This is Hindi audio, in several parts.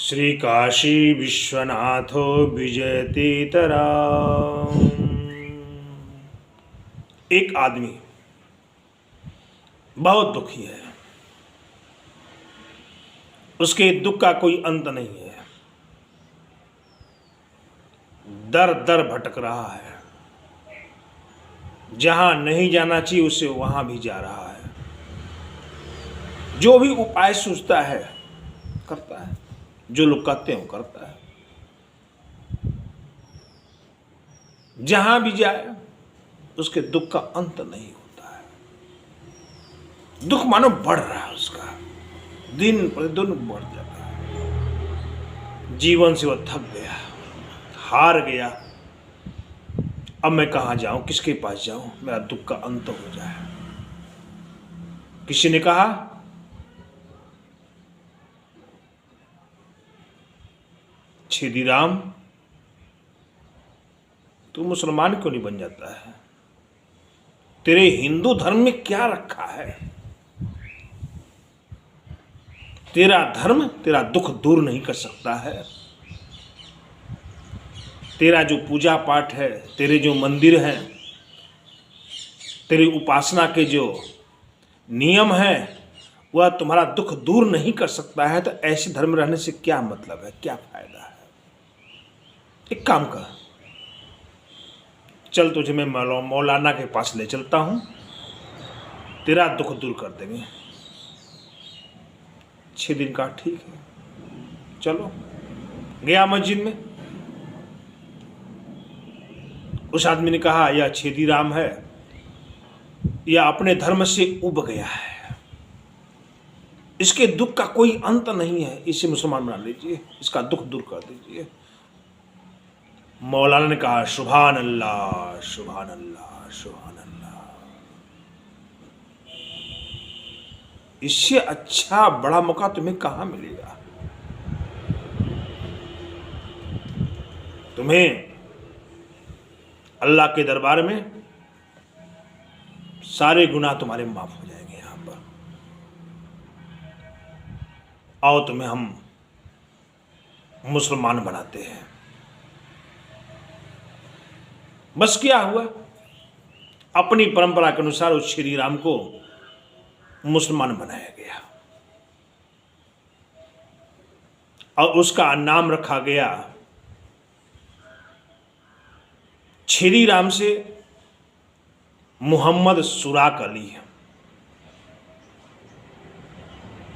श्री काशी विश्वनाथो विजयतीतराम। एक आदमी बहुत दुखी है, उसके दुख का कोई अंत नहीं है, दर दर भटक रहा है, जहां नहीं जाना चाहिए उसे वहां भी जा रहा है, जो भी उपाय सोचता है करता है, जो लोग कहते हैं वो करता है, जहां भी जाए उसके दुख का अंत नहीं होता है। दुख मानो बढ़ रहा है, उसका दिन प्रतिदिन बढ़ जाता है। जीवन से वह थक गया, हार गया। अब मैं कहां जाऊं, किसके पास जाऊं, मेरा दुख का अंत हो जाए। किसी ने कहा छेदीराम, तू मुसलमान क्यों नहीं बन जाता है? तेरे हिंदू धर्म में क्या रखा है? तेरा धर्म तेरा दुख दूर नहीं कर सकता है। तेरा जो पूजा पाठ है, तेरे जो मंदिर हैं, तेरी उपासना के जो नियम हैं, वह तुम्हारा दुख दूर नहीं कर सकता है। तो ऐसे धर्म रहने से क्या मतलब है, क्या फायदा है? एक काम कर, चल तुझे मैं मौलाना के पास ले चलता हूं, तेरा दुख दूर कर देंगे। 6 दिन का, ठीक है, चलो। गया मस्जिद में। उस आदमी ने कहा यह छेदीराम है, यह अपने धर्म से उब गया है, इसके दुख का कोई अंत नहीं है, इसे मुसलमान बना लीजिए, इसका दुख दूर कर दीजिए। मौलाना ने कहा सुभान अल्लाह, सुभान अल्लाह, सुभान अल्लाह। इससे अच्छा बड़ा मौका तुम्हें कहां मिलेगा? तुम्हें अल्लाह के दरबार में सारे गुनाह तुम्हारे माफ हो जाएंगे। यहां पर आओ, तुम्हें हम मुसलमान बनाते हैं। बस क्या हुआ, अपनी परंपरा के अनुसार उस श्री राम को मुसलमान बनाया गया और उसका नाम रखा गया श्री राम से मोहम्मद सुराक अली।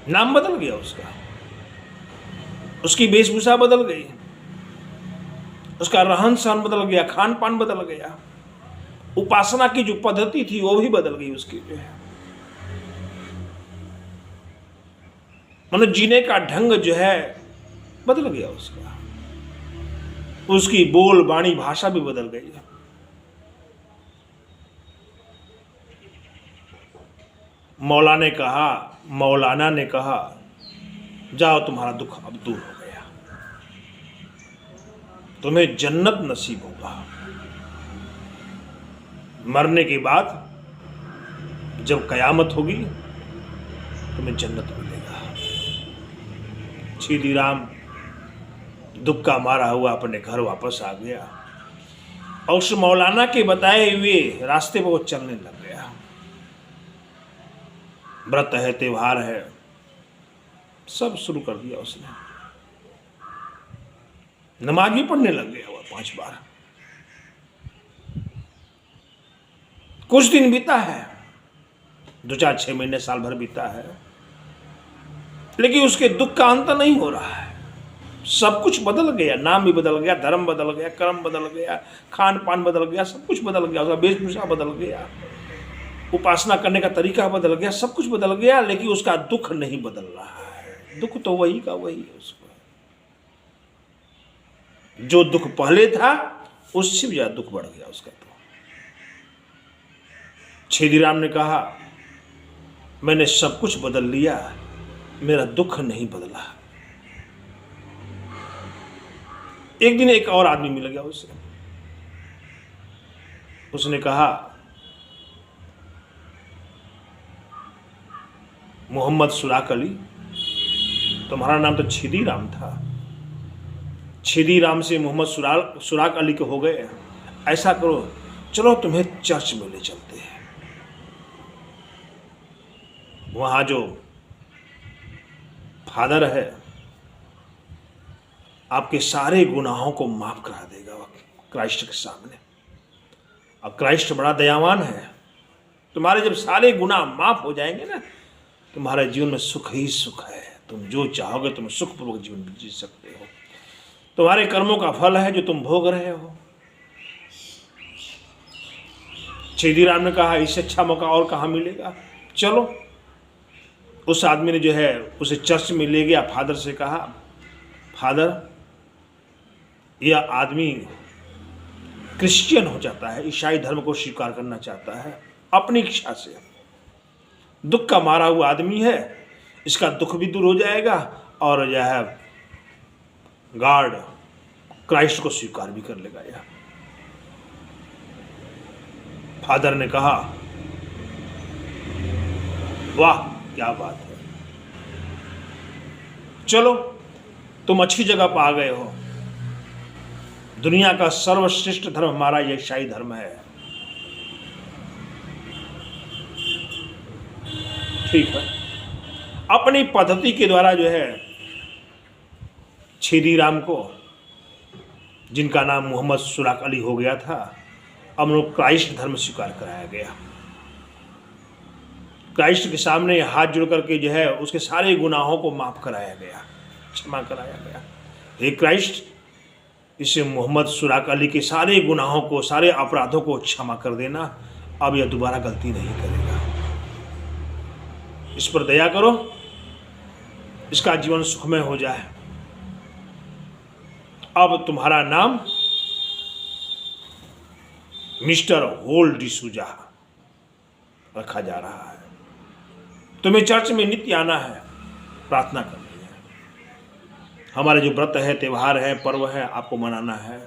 नाम बदल गया उसका, उसकी वेशभूषा बदल गई, उसका रहन सहन बदल गया, खान पान बदल गया, उपासना की जो पद्धति थी वो भी बदल गई उसकी, जो है मतलब जीने का ढंग जो है बदल गया उसका, उसकी बोल बाणी भाषा भी बदल गई। मौलाना ने कहा जाओ, तुम्हारा दुख अब दूर हो गया, तुम्हें जन्नत नसीब होगा। मरने के बाद जब कयामत होगी तुम्हें जन्नत मिलेगा। छेदीराम दुख का मारा हुआ अपने घर वापस आ गया और उस मौलाना के बताए हुए रास्ते पर वो चलने लग गया। व्रत है, त्योहार है, सब शुरू कर दिया उसने। नमाज भी पढ़ने लग गया हुआ 5 बार। कुछ दिन बीता है, 2-4 6 महीने, साल भर बीता है, लेकिन उसके दुख का अंत नहीं हो रहा है। सब कुछ बदल गया, नाम भी बदल गया, धर्म बदल गया, कर्म बदल गया, खान पान बदल गया, सब कुछ बदल गया, उसका वेशभूषा बदल गया, उपासना करने का तरीका बदल गया, सब कुछ बदल गया, लेकिन उसका दुख नहीं बदल रहा है। दुख तो वही का वही है। उसको जो दुख पहले था उससे भी ज्यादा दुख बढ़ गया उसका। तो छेदीराम ने कहा मैंने सब कुछ बदल लिया, मेरा दुख नहीं बदला। एक दिन एक और आदमी मिल गया उसे, उसने कहा मोहम्मद सुराक अली, तुम्हारा नाम तो छेदीराम था, छेदी राम से मोहम्मद सुराग अली के हो गए। ऐसा करो, चलो तुम्हें चर्च में ले चलते हैं। वहां जो फादर है आपके सारे गुनाहों को माफ करा देगा क्राइस्ट के सामने। अब क्राइस्ट बड़ा दयावान है। तुम्हारे जब सारे गुनाह माफ हो जाएंगे ना, तुम्हारे जीवन में सुख ही सुख है। तुम जो चाहोगे तुम सुखपूर्वक जीवन जी सकते हो। तुम्हारे कर्मों का फल है जो तुम भोग रहे हो। छेदी राम ने कहा, इससे अच्छा मौका और कहाँ मिलेगा, चलो। उस आदमी ने जो है उसे चर्च में ले गया। फादर से कहा, फादर यह आदमी क्रिश्चियन हो जाता है, ईसाई धर्म को स्वीकार करना चाहता है अपनी इच्छा से। दुख का मारा हुआ आदमी है, इसका दुख भी दूर हो जाएगा और यह गॉड क्राइस्ट को स्वीकार भी कर लेगा। यह फादर ने कहा, वाह क्या बात है, चलो तुम अच्छी जगह पर आ गए हो। दुनिया का सर्वश्रेष्ठ धर्म हमारा यह ईसाई धर्म है। ठीक है। अपनी पद्धति के द्वारा जो है छेदी राम को, जिनका नाम मोहम्मद सुराग अली हो गया था, अब उनको क्राइस्ट धर्म स्वीकार कराया गया। क्राइस्ट के सामने हाथ जोड़ करके जो है उसके सारे गुनाहों को माफ कराया गया, क्षमा कराया गया। हे क्राइस्ट, इसे मोहम्मद सुराग अली के सारे गुनाहों को, सारे अपराधों को क्षमा कर देना। अब यह दोबारा गलती नहीं करेगा। इस पर दया करो, इसका जीवन सुखमय हो जाए। अब तुम्हारा नाम मिस्टर होल डिसूजा रखा जा रहा है। तुम्हें चर्च में नित्य आना है, प्रार्थना करनी है। हमारे जो व्रत है, त्यौहार है, पर्व है, आपको मनाना है।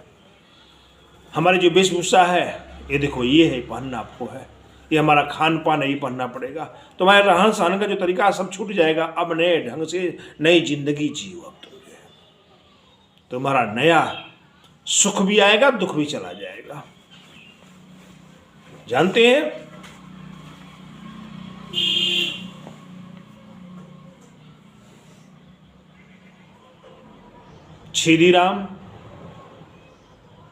हमारी जो वेशभूषा है, ये देखो, ये है, पहनना आपको है। ये हमारा खान पान नहीं पहनना पड़ेगा। तुम्हारे रहन सहन का जो तरीका सब छूट जाएगा। अब नए ढंग से नई जिंदगी जियो। अब तुम्हारा नया सुख भी आएगा, दुख भी चला जाएगा। जानते हैं, छेदी राम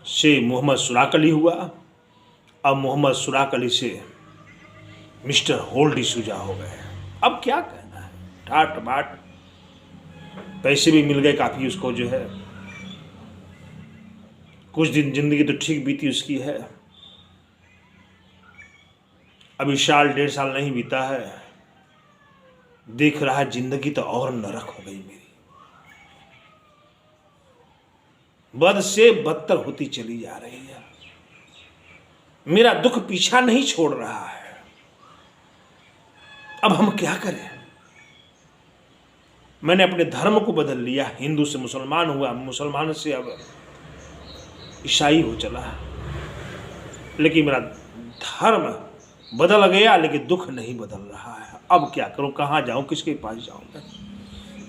से मोहम्मद सुराग अली हुआ। अब मोहम्मद सुराग अली से मिस्टर होल डिसूजा हो गए। अब क्या कहना है, ठाट बाट, पैसे भी मिल गए काफी उसको जो है। कुछ दिन जिंदगी तो ठीक बीती उसकी है। अभी साल 1.5 साल नहीं बीता है, देख रहा है जिंदगी तो और नरक हो गई मेरी। बद से बदतर होती चली जा रही है। मेरा दुख पीछा नहीं छोड़ रहा है। अब हम क्या करें। मैंने अपने धर्म को बदल लिया, हिंदू से मुसलमान हुआ, मुसलमान से अब ईसाई हो चला। लेकिन मेरा धर्म बदल गया, लेकिन दुख नहीं बदल रहा है। अब क्या करूं, कहाँ जाऊं, किसके पास जाऊं मैं।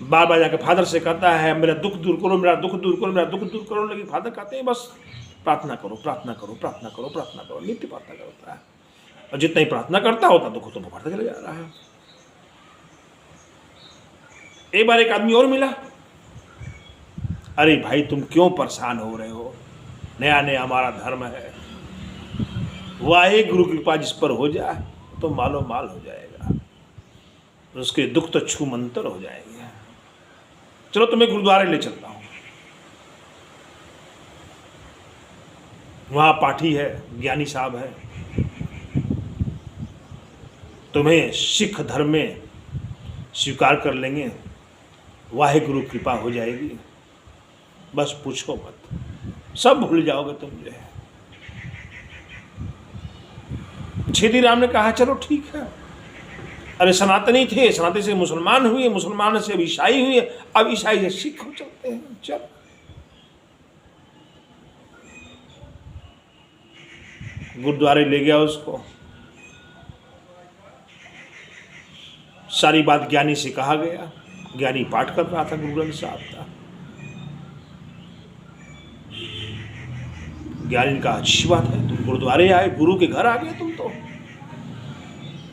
बार बार जाकर फादर से कहता है, मेरा दुख दूर करो, मेरा दुख दूर करो, मेरा दुख दूर करो। लेकिन फादर कहते हैं, बस प्रार्थना करो, प्रार्थना करो, प्रार्थना करो, प्रार्थना करो। नित्य प्रार्थना करता है, और जितना ही प्रार्थना करता होता दुख तो बढ़ता चला जा रहा है। एक बार एक आदमी और मिला। अरे भाई, तुम क्यों परेशान हो रहे हो, नया नया हमारा धर्म है। वाहे गुरु कृपा जिस पर हो जाए तो मालो माल हो जाएगा, उसके दुख तो छूमंतर हो जाएंगे। चलो तुम्हें गुरुद्वारे ले चलता हूं। वहां पाठी है, ज्ञानी साहब है। तुम्हें सिख धर्म में स्वीकार कर लेंगे, वाहे गुरु कृपा हो जाएगी। बस पूछो मत, सब भूल जाओगे तुम जो है। छेदी राम ने कहा, चलो ठीक है। अरे सनातनी थे, सनातनी से मुसलमान हुए, मुसलमान से अब ईसाई हुए, अब ईसाई से सिख हो चलते हैं। चल, गुरुद्वारे ले गया उसको। सारी बात ज्ञानी से कहा गया। ज्ञानी पाठ कर रहा था गुरु ग्रंथ साहब का। ज्ञानी का अच्छी बात है, तुम गुरुद्वारे आए, गुरु के घर आ गए, तुम तो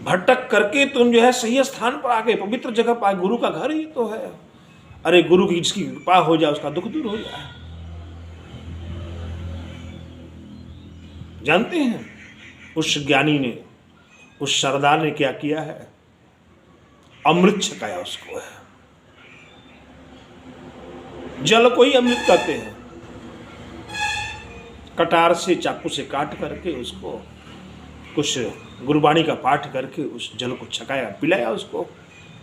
भटक करके तुम जो है सही स्थान पर आ गए, पवित्र जगह पर, गुरु का घर ही तो है। अरे गुरु की जिसकी कृपा हो जाए उसका दुख दूर हो जाए। जानते हैं उस ज्ञानी ने, उस सरदार ने क्या किया है? अमृत छकाया उसको है। जल को ही अमृत कहते हैं। कटार से, चाकू से काट करके उसको कुछ गुरबाणी का पाठ करके उस जल को छकाया, पिलाया उसको,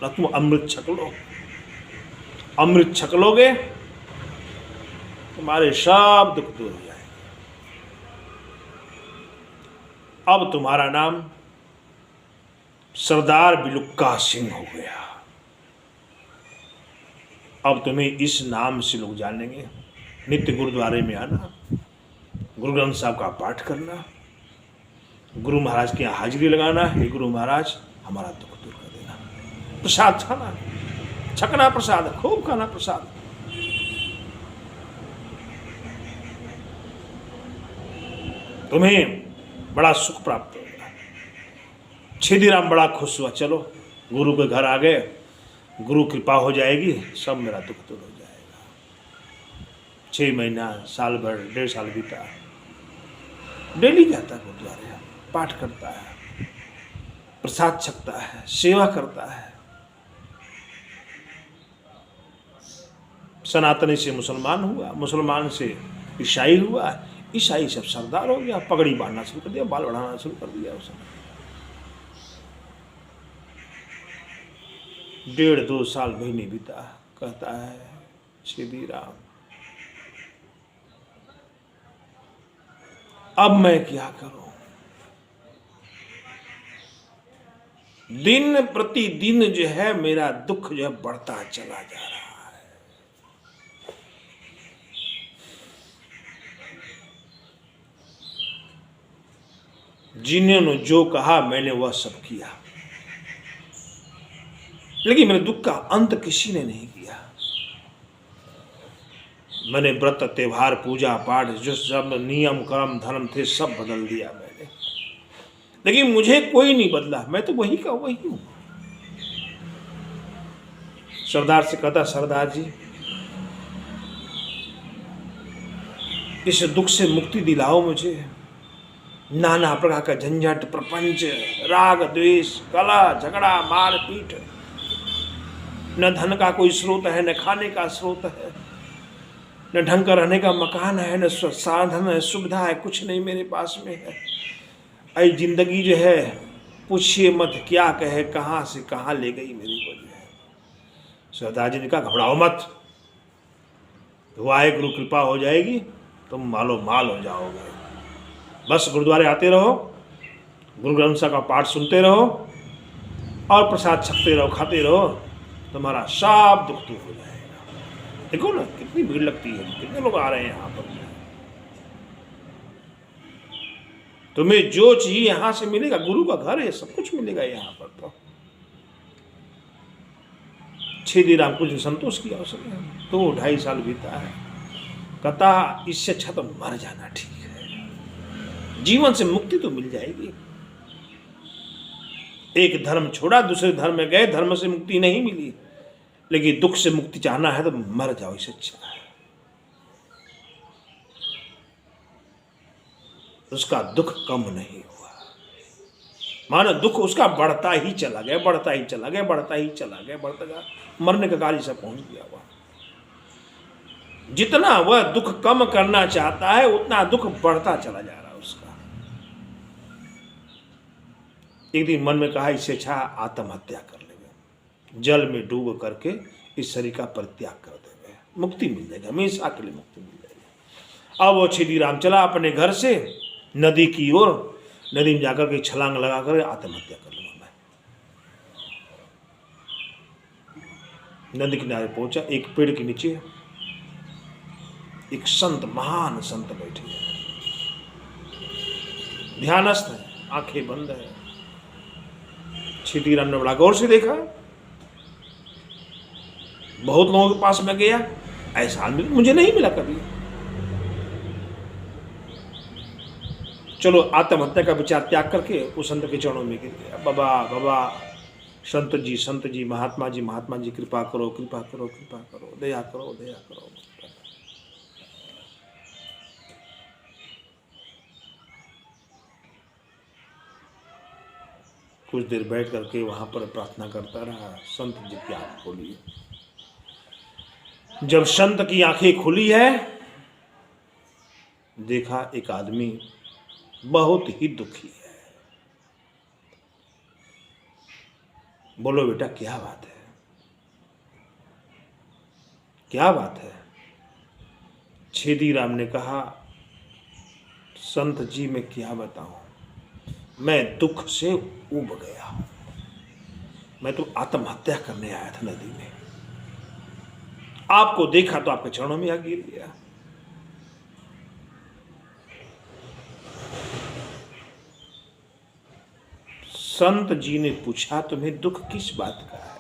ना तुम अमृत छक लो। अमृत छक लोगे तुम्हारे सब दुख दूर हो जाएंगे। अब तुम्हारा नाम सरदार बिलुक्का सिंह हो गया। अब तुम्हें इस नाम से लोग जानेंगे। नित्य गुरुद्वारे में आना, गुरु ग्रंथ साहब का पाठ करना, गुरु महाराज की हाजिरी लगाना, हे गुरु महाराज हमारा दुख दूर कर देना। प्रसाद खाना, छकना प्रसाद, खूब खाना प्रसाद। तुम्हें बड़ा सुख प्राप्त होगा। छेदीराम बड़ा खुश हुआ, चलो गुरु के घर आ गए, गुरु कृपा हो जाएगी, सब मेरा दुख दूर हो जाएगा। 6 महीना, साल भर, 1.5 साल बीता। डेली जाता है गुरुद्वारे, पाठ करता है, प्रसाद छकता है, सेवा करता है। सनातनी से मुसलमान हुआ, मुसलमान से ईसाई हुआ, ईसाई सब सरदार हो गया, पगड़ी बांधना शुरू कर दिया, बाल बढ़ाना शुरू कर दिया उसने। 1.5-2 साल महीने बीता। कहता है छेदीराम अब मैं क्या करूं? दिन प्रतिदिन जो है मेरा दुख जो है बढ़ता चला जा रहा है। जिन्होंने जो कहा मैंने वह सब किया, लेकिन मेरे दुख का अंत किसी ने नहीं किया। मैंने व्रत, त्योहार, पूजा पाठ, जो सब नियम कर्म धर्म थे सब बदल दिया मैंने, लेकिन मुझे कोई नहीं बदला। मैं तो वही का वही हूं। सरदार से कहता, सरदार जी इस दुख से मुक्ति दिलाओ मुझे। नाना प्रकार का झंझट, प्रपंच, राग द्वेष, कला झगड़ा, मारपीट, न धन का कोई स्रोत है, न खाने का स्रोत है, न ढंग का रहने का मकान है, न साधन है, सुविधा है, कुछ नहीं मेरे पास में है। आई जिंदगी जो है पूछिए मत क्या कहे, कहाँ से कहाँ ले गई मेरी को जो है। सरदार जी ने कहा घबराओ मत, वाहे गुरु कृपा हो जाएगी, तुम मालो माल हो जाओगे। बस गुरुद्वारे आते रहो, गुरु ग्रंथ साहब का पाठ सुनते रहो और प्रसाद छकते रहो, खाते रहो, तुम्हारा सब दुख दूर हो जाएगा। देखो ना कितनी भीड़ लगती है, कितने लोग आ रहे हैं यहाँ पर। तुम्हें जो चाहिए यहां से मिलेगा, गुरु का घर है, सब कुछ मिलेगा यहाँ पर। तो छेदीराम कुछ संतोष किया उसने, तो 2.5 साल बीता है। कहता इससे अच्छा तो मर जाना ठीक है, जीवन से मुक्ति तो मिल जाएगी। एक धर्म छोड़ा, दूसरे धर्म में गए, धर्म से मुक्ति नहीं मिली, लेकिन दुख से मुक्ति चाहना है तो मर जाओ, इससे अच्छा है। उसका दुख कम नहीं हुआ, मानो दुख उसका बढ़ता ही चला गया, बढ़ता ही चला गया, बढ़ता ही चला गया, बढ़ता गया, मरने का काल से पहुंच गया वह। जितना वह दुख कम करना चाहता है उतना दुख बढ़ता चला जा रहा है उसका। एक दिन मन में कहा इससे अच्छा आत्महत्या कर लेंगे, जल में डूब करके इस शरीर का परित्याग कर देंगे, मुक्ति मिल जाएगी, हमेशा के लिए मुक्ति मिल जाएगी। अब वो छेदीराम चला अपने घर से नदी की ओर, नदी में जाकर के छलांग लगाकर आत्महत्या कर लूंगा मैं। नदी किनारे पहुंचा, एक पेड़ के नीचे एक संत, महान संत बैठे हैं, ध्यानस्थ है, आंखें बंद है। छेदीराम ने बड़ा गौर से देखा, बहुत लोगों के पास में गया, ऐसा आदमी मुझे नहीं मिला कभी। चलो आत्महत्या का विचार त्याग करके उस संत के चरणों में गिर गया। बाबा बाबा, संत जी, महात्मा जी, कृपा करो, कृपा करो, कृपा करो, दया करो, दया करो। कुछ देर बैठ करके वहां पर प्रार्थना करता रहा, संत जी की आंख खोली। जब संत की आंखें खुली है, देखा एक आदमी बहुत ही दुखी है। बोलो बेटा क्या बात है, क्या बात है? छेदी राम ने कहा, संत जी मैं क्या बताऊं, मैं दुख से उब गया हूं। मैं तो आत्महत्या करने आया था नदी में, आपको देखा तो आपके चरणों में आ गिर गया। संत जी ने पूछा, तुम्हें दुख किस बात का है?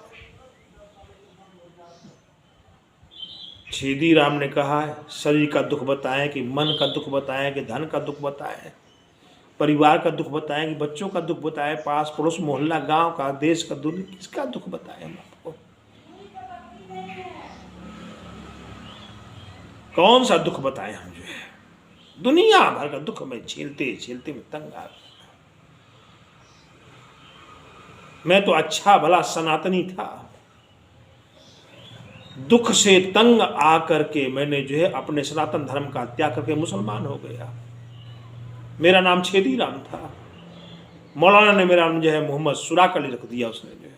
छेदी राम ने कहा, शरीर का दुख बताएं कि मन का दुख बताएं कि धन का दुख बताएं, परिवार का दुख बताएं कि बच्चों का दुख बताएं, पास पड़ोस मोहल्ला गांव का, देश का, दुनिया, किसका दुख बताएं हम आपको? कौन सा दुख बताएं हम? जो है दुनिया भर का दुख मैं झेलते झेलते मैं तंग आ गया। मैं तो अच्छा भला सनातनी था, दुख से तंग आकर के मैंने जो है अपने सनातन धर्म का त्याग करके मुसलमान हो गया। मेरा नाम छेदी राम था, मौलाना ने मेरा नाम जो है मोहम्मद सुराक अली रख दिया उसने जो है।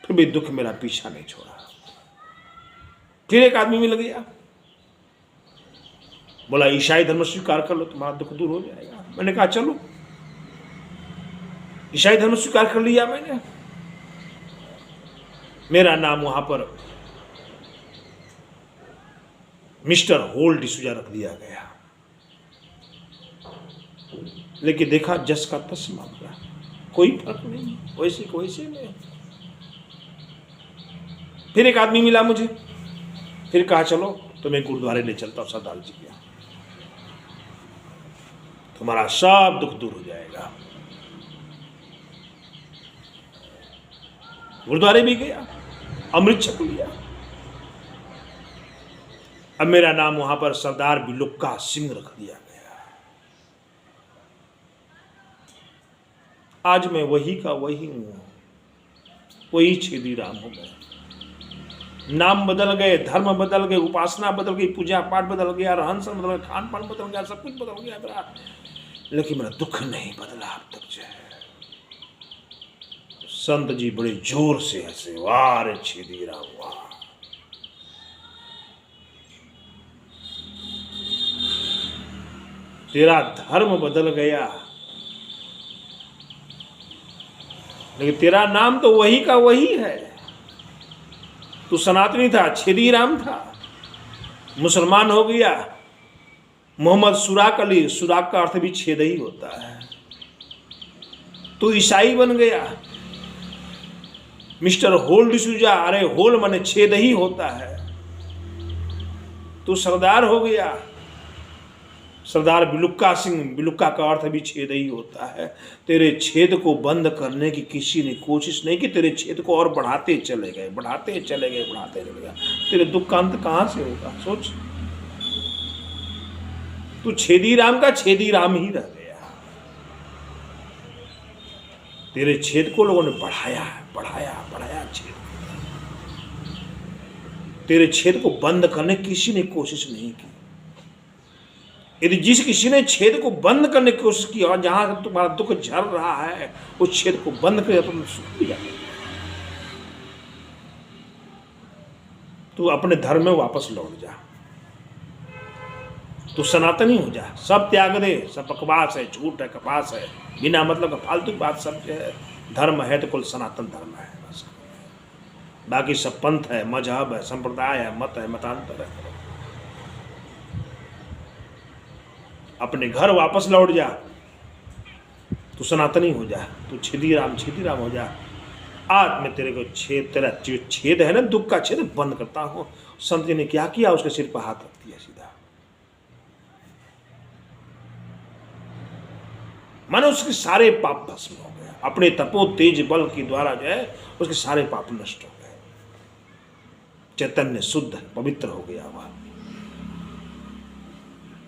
फिर भी दुख मेरा पीछा नहीं छोड़ा। फिर एक आदमी मिल गया, बोला ईसाई धर्म स्वीकार कर लो, तुम्हारा दुख दूर हो जाएगा। मैंने कहा चलो, ईसाई धर्म स्वीकार कर लिया मैंने। मेरा नाम वहां पर मिस्टर होल्ड डिसूजा रख दिया गया। लेकिन देखा जस का तस मामला, कोई फर्क नहीं, वैसे को वैसे में। फिर एक आदमी मिला मुझे, फिर कहा चलो तुम्हें गुरुद्वारे ले चलता हूं सरदार जी के, तुम्हारा सब दुख दूर हो जाएगा। गुरुद्वारे भी गया, अमृत छक लिया। अब मेरा नाम वहां पर सरदार बिलुक्का सिंह रख दिया गया। आज मैं वही का वही हूं, वही छेदी राम हो गया। नाम बदल गए, धर्म बदल गए, उपासना बदल गई, पूजा पाठ बदल गया, रहन सहन बदल गया, खान पान बदल गया, सब कुछ बदल गया मेरा, लेकिन मेरा दुख नहीं बदला अब तक जो है। संत जी बड़े जोर से हंसे, वाह रे छेदी राम वाह। तेरा धर्म बदल गया, लेकिन तेरा नाम तो वही का वही है। तू सनातनी था, छेदी राम था, मुसलमान हो गया, मोहम्मद सुराक अली, सुराक का अर्थ भी छेद ही होता है। तू ईसाई बन गया, मिस्टर होल डिसूजा, अरे होल माने छेद ही होता है। तू सरदार हो गया, सरदार बिलुक्का सिंह, बिलुक्का का अर्थ भी छेद ही होता है। तेरे छेद को बंद करने की किसी ने कोशिश नहीं की, तेरे छेद को और बढ़ाते चले गए, बढ़ाते चले गए, बढ़ाते चले गए। तेरे दुख का अंत कहां से होगा सोच। तू छेदी राम का छेदी राम ही रह गया। तेरे छेद को लोगों ने बढ़ाया, बढ़ाया, बढ़ाया छेद। तेरे छेद को बंद करने की किसी ने कोशिश नहीं की। यदि जिस किसी ने छेद को बंद करने की कोशिश की और जहां तुम्हारा दुख झड़ रहा है उस छेद को बंद कर तुम सुख भी जाओगे। तू अपने धर्म में वापस लौट जा, तू सनातनी हो जा, सब त्याग दे, सब बकवास है, झूठ है, कपास है, बिना मतलब का फालतू बात सब जो है। धर्म है तो कुल सनातन धर्म है बस, बाकी सब पंथ है, मजहब है, संप्रदाय है, मत है, मतांतर है। अपने घर वापस लौट जा, तू सनातनी हो जा, तू छेदी राम हो जा। आज मैं तेरे को छेद, तेरा जो छेद है ना, दुख का छेद बंद करता हूं। संत जी ने क्या किया, उसके सिर पर हाथ रख दिया सीधा। मानो उसके सारे पाप भस्म हो गए, अपने तपो तेज बल के द्वारा जो है उसके सारे पाप नष्ट हो गए, चैतन्य शुद्ध पवित्र हो गया, वह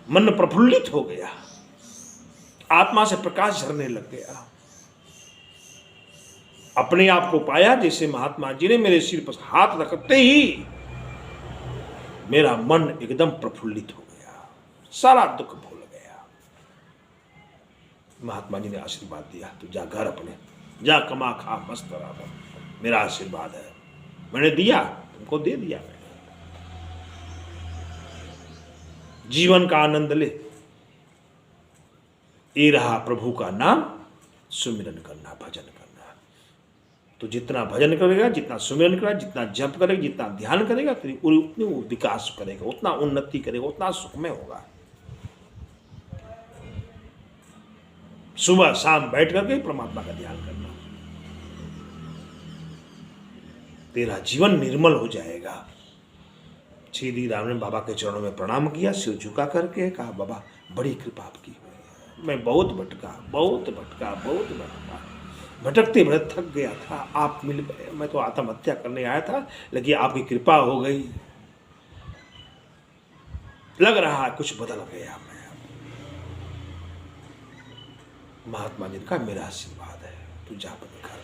मन प्रफुल्लित हो गया, आत्मा से प्रकाश झरने लग गया, अपने आप को पाया जैसे महात्मा जी ने मेरे सिर पर हाथ रखते ही मेरा मन एकदम प्रफुल्लित हो गया, सारा दुख भूल गया। महात्मा जी ने आशीर्वाद दिया, तू जा घर अपने, जा कमा खा मस्त रहा, मेरा आशीर्वाद है, मैंने दिया तुमको, दे दिया मैंने, जीवन का आनंद ले। ये रहा प्रभु का नाम, सुमिरन करना, भजन करना। तो जितना भजन करेगा, जितना सुमिरन करेगा, जितना जप करेगा, जितना ध्यान करेगा, उतनी वो विकास करेगा, उतना उन्नति करेगा, उतना सुखमय होगा। सुबह शाम बैठ करके परमात्मा का ध्यान करना, तेरा जीवन निर्मल हो जाएगा। श्री राम ने बाबा के चरणों में प्रणाम किया, सिर झुका करके कहा, बाबा बड़ी कृपा आपकी हुई है, मैं बहुत भटका, भटकते भटक थक गया था, आप मिल गए, मैं तो आत्महत्या करने आया था, लेकिन आपकी कृपा हो गई, लग रहा है कुछ बदल गया मैं। महात्मा जी का मेरा आशीर्वाद है, तू जा अपने घर,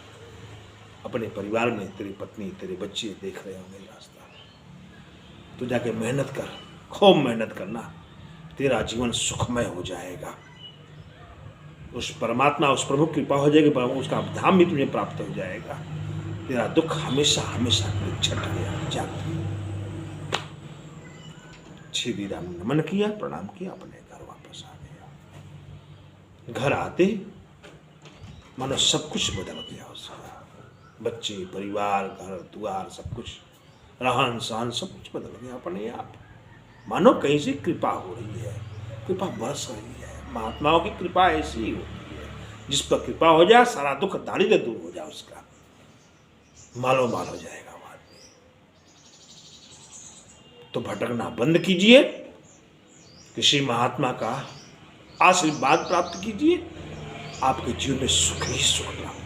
अपने परिवार में तेरी पत्नी तेरे बच्चे देख रहे होंगे रास्ता, तू जाके मेहनत कर, खूब मेहनत करना, तेरा जीवन सुखमय हो जाएगा, उस परमात्मा उस प्रभु की कृपा हो जाएगी, उसका धाम भी तुझे प्राप्त हो जाएगा, तेरा दुख हमेशा हमेशा के लिए छट गया, जाग। श्री राम ने नमन किया, प्रणाम किया, अपने घर वापस आ गया। घर आते मानो सब कुछ बदल गया उसका, बच्चे, परिवार, घर द्वार, सब कुछ, रहन सहन सब कुछ बदल गया अपने आप, मानो कहीं से कृपा हो रही है, कृपा बरस रही है। महात्माओं की कृपा ऐसी ही होती है, जिस पर कृपा हो जाए सारा दुख दारिद्र्य दूर हो जाए, उसका मालो माल हो जाएगा वो आदमी। तो भटकना बंद कीजिए, किसी महात्मा का आशीर्वाद प्राप्त कीजिए, आपके जीवन में सुख ही सुख प्राप्त